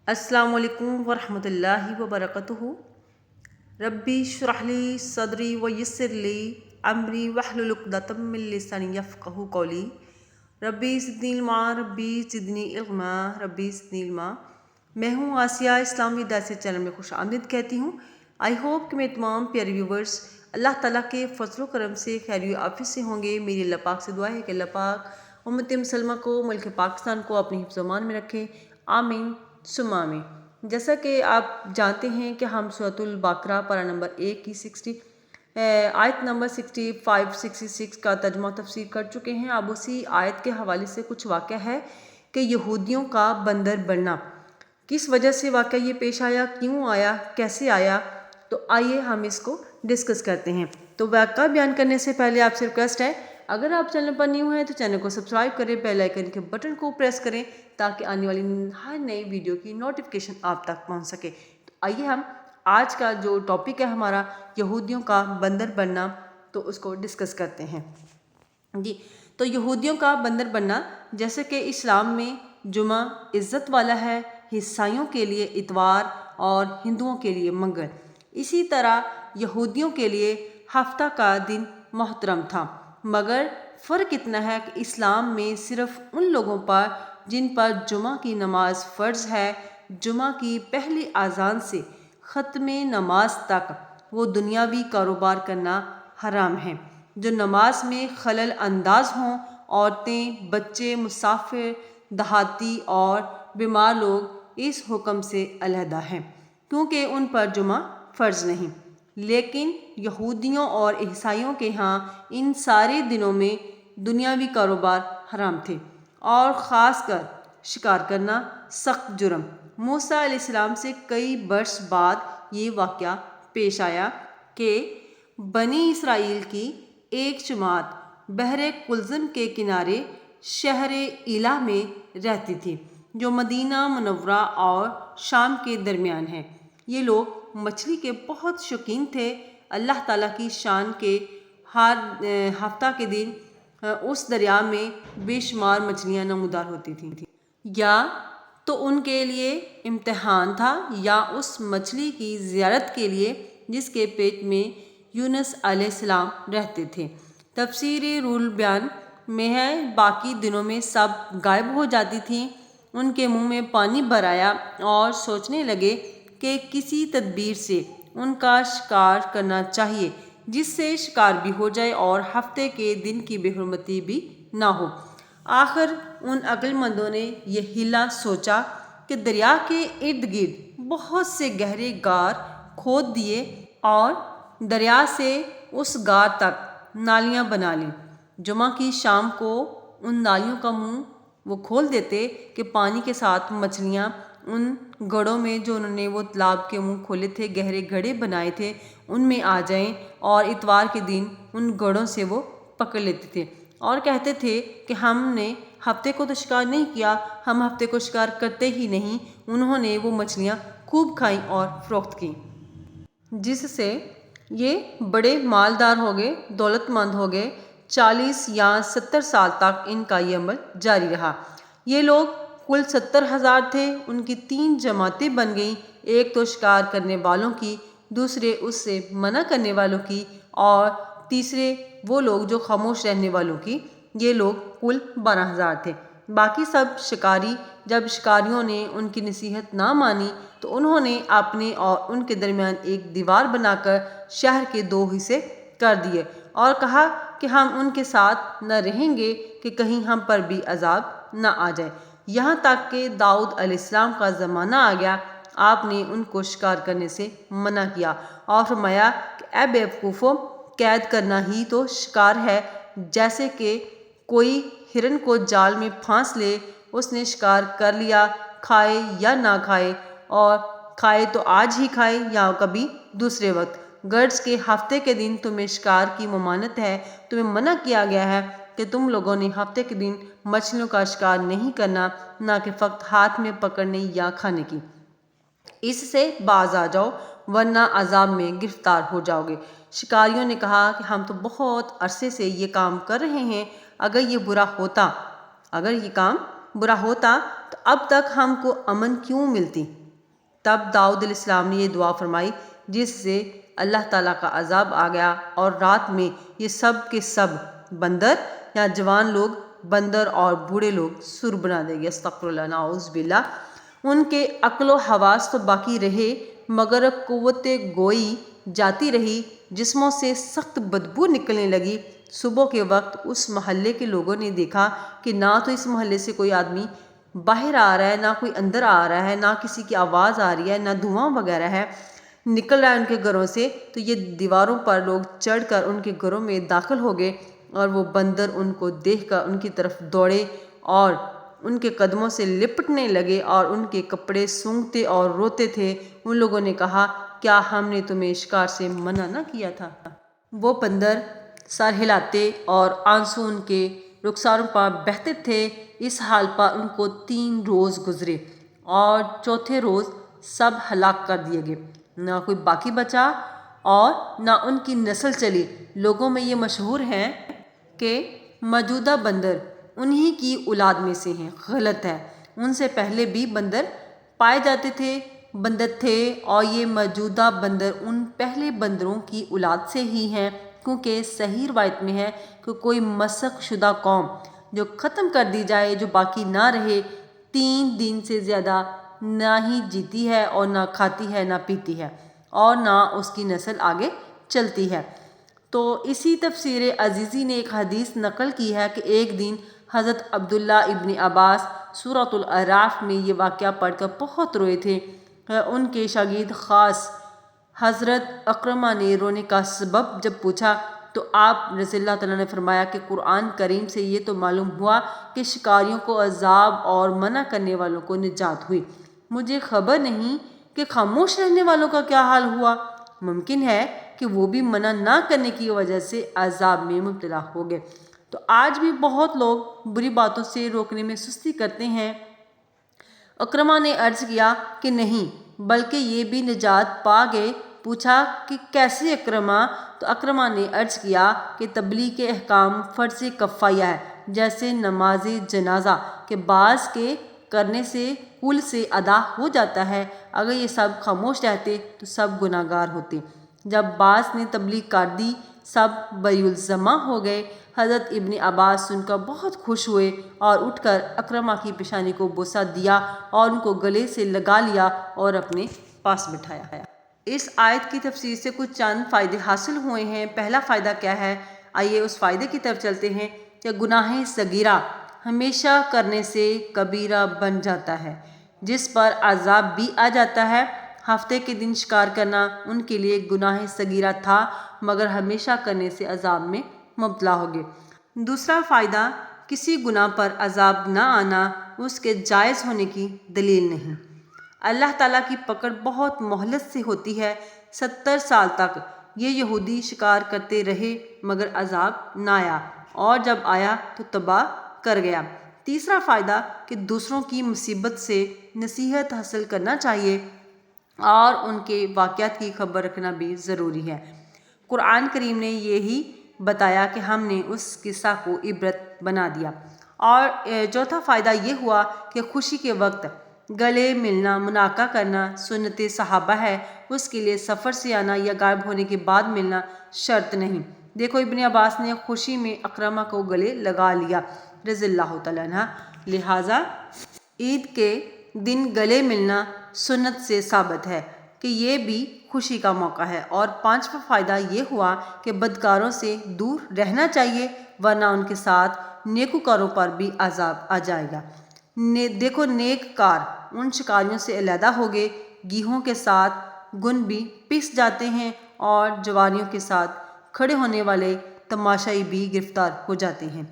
السلام علیکم ورحمۃ اللہ وبرکاتہ۔ ربی اشرح لی صدری ویسر لی امری واحلل عقدۃ من لسانی یفقہوا قولی۔ ربی زدنی علما ربی زدنی علما ربی زدنی علما۔ میں ہوں آسیہ، اسلامی داسی چینل میں خوش آمدید کہتی ہوں۔ آئی ہوپ کہ میرے تمام پیارے ویورز اللہ تعالیٰ کے فضل و کرم سے خیر و عافیت سے ہوں گے۔ میری اللہ پاک سے دعا ہے کہ اللہ پاک امت مسلمہ کو، ملک پاکستان کو اپنی حفظ و امان میں رکھے، آمین ثم آمین۔ جیسا کہ آپ جانتے ہیں کہ ہم سورۃ البقرہ پارہ نمبر 1 کی آیت نمبر 65 66 کا ترجمہ و تفسیر کر چکے ہیں۔ اب اسی آیت کے حوالے سے کچھ واقعہ ہے کہ یہودیوں کا بندر بننا کس وجہ سے واقعہ یہ پیش آیا، کیوں آیا، کیسے آیا، تو آئیے ہم اس کو ڈسکس کرتے ہیں۔ تو واقعہ بیان کرنے سے پہلے آپ سے ریکویسٹ ہے، اگر آپ چینل پر نیو ہیں تو چینل کو سبسکرائب کریں، بیل آئیکن کے بٹن کو پریس کریں تاکہ آنے والی ہر نئی ویڈیو کی نوٹیفیکیشن آپ تک پہنچ سکے۔ تو آئیے ہم آج کا جو ٹاپک ہے ہمارا یہودیوں کا بندر بننا، تو اس کو ڈسکس کرتے ہیں۔ تو یہودیوں کا بندر بننا، جیسے کہ اسلام میں جمعہ عزت والا ہے، عیسائیوں کے لیے اتوار اور ہندوؤں کے لیے منگل، اسی طرح یہودیوں کے لیے ہفتہ کا دن محترم تھا، مگر فرق اتنا ہے کہ اسلام میں صرف ان لوگوں پر جن پر جمعہ کی نماز فرض ہے، جمعہ کی پہلی اذان سے ختم نماز تک وہ دنیاوی کاروبار کرنا حرام ہے۔ جو نماز میں خلل انداز ہوں، عورتیں، بچے، مسافر، دیہاتی اور بیمار لوگ اس حکم سے علیحدہ ہیں کیونکہ ان پر جمعہ فرض نہیں۔ لیکن یہودیوں اور عیسائیوں کے ہاں ان سارے دنوں میں دنیاوی کاروبار حرام تھے، اور خاص کر شکار کرنا سخت جرم۔ موسیٰ علیہ السلام سے کئی برس بعد یہ واقعہ پیش آیا کہ بنی اسرائیل کی ایک جماعت بحر قلزم کے کنارے شہر ایلا میں رہتی تھی، جو مدینہ منورہ اور شام کے درمیان ہے۔ یہ لوگ مچھلی کے بہت شوقین تھے۔ اللہ تعالیٰ کی شان کے ہر ہفتہ کے دن اس دریا میں بے شمار مچھلیاں نمودار ہوتی تھیں۔ یا تو ان کے لیے امتحان تھا، یا اس مچھلی کی زیارت کے لیے جس کے پیٹ میں یونس علیہ السلام رہتے تھے۔ تفسیر روح البیان میں ہے، باقی دنوں میں سب غائب ہو جاتی تھیں۔ ان کے منہ میں پانی بھر آیا اور سوچنے لگے کہ کسی تدبیر سے ان کا شکار کرنا چاہیے جس سے شکار بھی ہو جائے اور ہفتے کے دن کی بے حرمتی بھی نہ ہو۔ آخر ان عقل مندوں نے یہ حیلہ سوچا کہ دریا کے ارد گرد بہت سے گہرے غار کھود دیے اور دریا سے اس غار تک نالیاں بنا لیں۔ جمعہ کی شام کو ان نالیوں کا منہ وہ کھول دیتے کہ پانی کے ساتھ مچھلیاں ان گڑھوں میں، جو انہوں نے وہ تالاب کے منہ کھولے تھے، گہرے گڑھے بنائے تھے، ان میں آ جائیں، اور اتوار کے دن ان گڑھوں سے وہ پکڑ لیتے تھے اور کہتے تھے کہ ہم نے ہفتے کو تو شکار نہیں کیا، ہم ہفتے کو شکار کرتے ہی نہیں۔ انہوں نے وہ مچھلیاں خوب کھائیں اور فروخت کیں، جس سے یہ بڑے مالدار ہو گئے، دولت مند ہو گئے۔ 40 یا 70 سال تک ان کا یہ عمل جاری رہا۔ یہ لوگ کل 70,000 تھے۔ ان کی 3 جماعتیں بن گئیں، ایک تو شکار کرنے والوں کی، دوسرے اس سے منع کرنے والوں کی، اور تیسرے وہ لوگ جو خاموش رہنے والوں کی۔ یہ لوگ کل 12,000 تھے، باقی سب شکاری۔ جب شکاریوں نے ان کی نصیحت نہ مانی تو انہوں نے اپنے اور ان کے درمیان ایک دیوار بنا کر شہر کے 2 حصے کر دیے اور کہا کہ ہم ان کے ساتھ نہ رہیں گے کہ کہیں ہم پر بھی عذاب نہ آ جائے۔ یہاں تک کہ داؤد علیہ السلام کا زمانہ آ گیا، آپ نے ان کو شکار کرنے سے منع کیا اور فرمایا کہ اے بے وقوفو، قید کرنا ہی تو شکار ہے۔ جیسے کہ کوئی ہرن کو جال میں پھانس لے، اس نے شکار کر لیا، کھائے یا نہ کھائے، اور کھائے تو آج ہی کھائے یا کبھی دوسرے وقت۔ غرض کے ہفتے کے دن تمہیں شکار کی ممانعت ہے، تمہیں منع کیا گیا ہے کہ تم لوگوں نے ہفتے کے دن مچھلیوں کا شکار نہیں کرنا، نہ کہ فقط ہاتھ میں پکڑنے یا کھانے کی۔ اس سے باز آ جاؤ ورنہ عذاب میں گرفتار ہو جاؤ گے۔ شکاریوں نے کہا کہ ہم تو بہت عرصے سے یہ کام کر رہے ہیں، اگر یہ کام برا ہوتا تو اب تک ہم کو امن کیوں ملتی؟ تب داؤد علیہ السلام نے یہ دعا فرمائی جس سے اللہ تعالیٰ کا عذاب آ گیا، اور رات میں یہ سب کے سب بندر یا جوان لوگ بندر اور بوڑھے لوگ سر بنا دیں گے۔ استغفر اللہ، نعوذ باللہ۔ ان کے عقل و حواس تو باقی رہے مگر قوت گوئی جاتی رہی، جسموں سے سخت بدبو نکلنے لگی۔ صبح کے وقت اس محلے کے لوگوں نے دیکھا کہ نہ تو اس محلے سے کوئی آدمی باہر آ رہا ہے، نہ کوئی اندر آ رہا ہے، نہ کسی کی آواز آ رہی ہے، نہ دھواں وغیرہ ہے نکل رہا ہے ان کے گھروں سے۔ تو یہ دیواروں پر لوگ چڑھ کر ان کے گھروں میں داخل ہو گئے، اور وہ بندر ان کو دیکھ کر ان کی طرف دوڑے اور ان کے قدموں سے لپٹنے لگے اور ان کے کپڑے سونگھتے اور روتے تھے۔ ان لوگوں نے کہا، کیا ہم نے تمہیں شکار سے منع نہ کیا تھا؟ وہ بندر سر ہلاتے اور آنسو ان کے رخساروں پر بہتے تھے۔ اس حال پر ان کو 3 روز گزرے اور چوتھے روز سب ہلاک کر دیے گئے، نہ کوئی باقی بچا اور نہ ان کی نسل چلی۔ لوگوں میں یہ مشہور ہے کہ موجودہ بندر انہی کی اولاد میں سے ہیں۔ غلط ہے، ان سے پہلے بھی بندر پائے جاتے تھے، بندر تھے، اور یہ موجودہ بندر ان پہلے بندروں کی اولاد سے ہی ہیں، کیونکہ صحیح روایت میں ہے کہ کوئی مسخ شدہ قوم جو ختم کر دی جائے، جو باقی نہ رہے، 3 دن سے زیادہ نہ ہی جیتی ہے اور نہ کھاتی ہے، نہ پیتی ہے، اور نہ اس کی نسل آگے چلتی ہے۔ تو اسی تفسیر عزیزی نے ایک حدیث نقل کی ہے کہ ایک دن حضرت عبداللہ ابن عباس سورۃ الاعراف میں یہ واقعہ پڑھ کر بہت روئے تھے۔ ان کے شاگرد خاص حضرت اکرمہ نے رونے کا سبب جب پوچھا تو آپ رضی اللہ تعالیٰ نے فرمایا کہ قرآن کریم سے یہ تو معلوم ہوا کہ شکاریوں کو عذاب اور منع کرنے والوں کو نجات ہوئی، مجھے خبر نہیں کہ خاموش رہنے والوں کا کیا حال ہوا۔ ممکن ہے کہ وہ بھی منع نہ کرنے کی وجہ سے عذاب میں مبتلا ہو گئے۔ تو آج بھی بہت لوگ بری باتوں سے روکنے میں سستی کرتے ہیں۔ اکرمہ نے عرض کیا کہ نہیں، بلکہ یہ بھی نجات پا گئے۔ پوچھا کہ کیسے اکرمہ؟ تو اکرمہ نے عرض کیا کہ تبلیغ کے احکام فرض کفایہ ہے، جیسے نماز جنازہ کہ بعض کے کرنے سے کل سے ادا ہو جاتا ہے، اگر یہ سب خاموش رہتے تو سب گناہ گار ہوتے۔ جب بعض نے تبلیغ کر دی، سب بری الذمہ ہو گئے۔ حضرت ابن عباس سن کر بہت خوش ہوئے اور اٹھ کر اکرمہ کی پیشانی کو بوسہ دیا اور ان کو گلے سے لگا لیا اور اپنے پاس بٹھایا۔ اس آیت کی تفسیر سے کچھ چند فائدے حاصل ہوئے ہیں۔ پہلا فائدہ کیا ہے؟ آئیے اس فائدے کی طرف چلتے ہیں کہ گناہ صغیرہ ہمیشہ کرنے سے کبیرہ بن جاتا ہے، جس پر عذاب بھی آ جاتا ہے۔ ہفتے کے دن شکار کرنا ان کے لیے گناہ صغیرہ تھا، مگر ہمیشہ کرنے سے عذاب میں مبتلا ہو گئے۔ دوسرا فائدہ، کسی گناہ پر عذاب نہ آنا اس کے جائز ہونے کی دلیل نہیں۔ اللہ تعالیٰ کی پکڑ بہت مہلت سے ہوتی ہے۔ 70 سال تک یہ یہودی شکار کرتے رہے مگر عذاب نہ آیا، اور جب آیا تو تباہ کر گیا۔ تیسرا فائدہ کہ دوسروں کی مصیبت سے نصیحت حاصل کرنا چاہیے اور ان کے واقعات کی خبر رکھنا بھی ضروری ہے۔ قرآن کریم نے یہی بتایا کہ ہم نے اس قصہ کو عبرت بنا دیا۔ اور چوتھا فائدہ یہ ہوا کہ خوشی کے وقت گلے ملنا، مناقہ کرنا سنت صحابہ ہے، اس کے لیے سفر سے آنا یا غائب ہونے کے بعد ملنا شرط نہیں۔ دیکھو ابن عباس نے خوشی میں اکرمہ کو گلے لگا لیا رضی اللہ تعالیٰ عنہ، لہٰذا عید کے دن گلے ملنا سنت سے ثابت ہے کہ یہ بھی خوشی کا موقع ہے۔ اور پانچواں فائدہ یہ ہوا کہ بدکاروں سے دور رہنا چاہیے، ورنہ ان کے ساتھ نیکوکاروں پر بھی عذاب آ جائے گا۔ دیکھو نیک کار ان شکاریوں سے علیحدہ ہو گئے، گیہوں کے ساتھ گن بھی پس جاتے ہیں اور جواریوں کے ساتھ کھڑے ہونے والے تماشائی بھی گرفتار ہو جاتے ہیں۔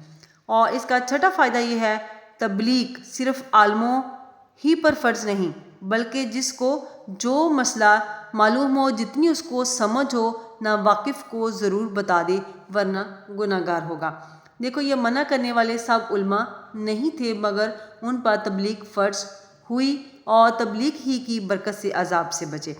اور اس کا چھٹا فائدہ یہ ہے، تبلیغ صرف عالموں ہی پر فرض نہیں، بلکہ جس کو جو مسئلہ معلوم ہو، جتنی اس کو سمجھ ہو، ناواقف کو ضرور بتا دے، ورنہ گناہ گار ہوگا۔ دیکھو یہ منع کرنے والے سب علماء نہیں تھے، مگر ان پر تبلیغ فرض ہوئی اور تبلیغ ہی کی برکت سے عذاب سے بچے۔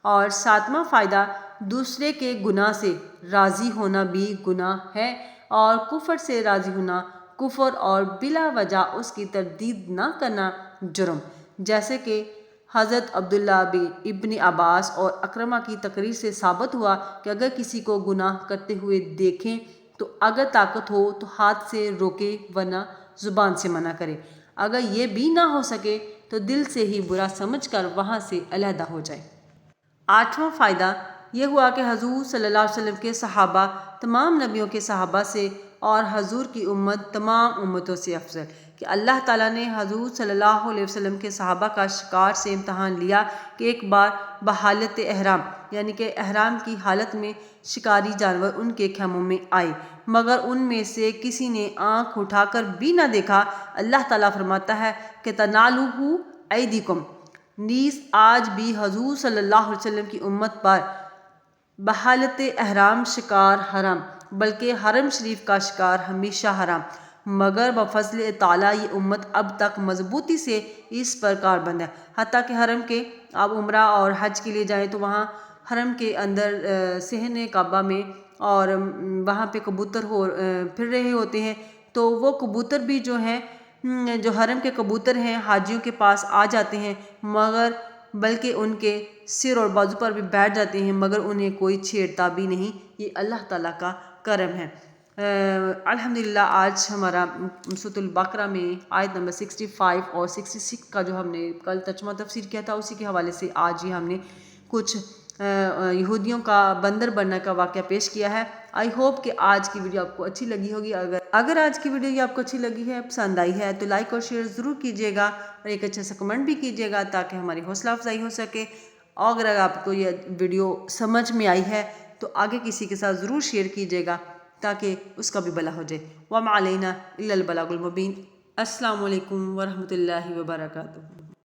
اور ساتواں فائدہ، دوسرے کے گناہ سے راضی ہونا بھی گناہ ہے، اور کفر سے راضی ہونا کفر اور بلا وجہ اس کی تردید نہ کرنا جرم، جیسے کہ حضرت عبداللہ ابن عباس اور اکرمہ کی تقریر سے ثابت ہوا کہ اگر کسی کو گناہ کرتے ہوئے دیکھیں تو اگر طاقت ہو تو ہاتھ سے روکے ورنہ زبان سے منع کرے، اگر یہ بھی نہ ہو سکے تو دل سے ہی برا سمجھ کر وہاں سے علیحدہ ہو جائے۔ 8واں فائدہ یہ ہوا کہ حضور صلی اللہ علیہ وسلم کے صحابہ تمام نبیوں کے صحابہ سے اور حضور کی امت تمام امتوں سے افضل، کہ اللہ تعالیٰ نے حضور صلی اللہ علیہ وسلم کے صحابہ کا شکار سے امتحان لیا کہ ایک بار بحالت احرام یعنی کہ احرام کی حالت میں شکاری جانور ان کے خیموں میں آئے، مگر ان میں سے کسی نے آنکھ اٹھا کر بھی نہ دیکھا۔ اللہ تعالیٰ فرماتا ہے کہ تنالوہ ایدیکم، نیز آج بھی حضور صلی اللہ علیہ وسلم کی امت پر بحالت احرام شکار حرام، بلکہ حرم شریف کا شکار ہمیشہ حرام، مگر بفضل تعالیٰ یہ امت اب تک مضبوطی سے اس پر کاربند ہے، حتیٰ کہ حرم کے آپ عمرہ اور حج کے لیے جائیں تو وہاں حرم کے اندر صحن کعبہ میں اور وہاں پہ کبوتر پھر رہے ہوتے ہیں، تو وہ کبوتر بھی جو ہیں جو حرم کے کبوتر ہیں حاجیوں کے پاس آ جاتے ہیں، مگر بلکہ ان کے سر اور بازو پر بھی بیٹھ جاتے ہیں، مگر انہیں کوئی چھیڑتا بھی نہیں۔ یہ اللہ تعالیٰ کا کرم ہے۔ الحمدللہ آج ہمارا سورۃ البقرہ میں آیت نمبر 65 اور 66 کا جو ہم نے کل ترجمہ تفسیر کیا تھا، اسی کے حوالے سے آج ہی ہم نے کچھ یہودیوں کا بندر بننے کا واقعہ پیش کیا ہے۔ آئی ہوپ کہ آج کی ویڈیو آپ کو اچھی لگی ہوگی۔ اگر آج کی ویڈیو یہ آپ کو اچھی لگی ہے، پسند آئی ہے، تو لائک اور شیئر ضرور کیجیے گا اور ایک اچھا سا کمنٹ بھی کیجیے گا تاکہ ہماری حوصلہ افزائی ہو سکے۔ اور اگر آپ کو یہ ویڈیو سمجھ میں آئی ہے تو آگے کسی کے ساتھ ضرور شیئر کیجیے گا تاکہ اس کا بھی بھلا ہو جائے۔ وَمَا عَلَيْنَا إِلَّا الْبَلَاغُ الْمُبِينُ۔ السلام علیکم ورحمۃ اللہ وبرکاتہ۔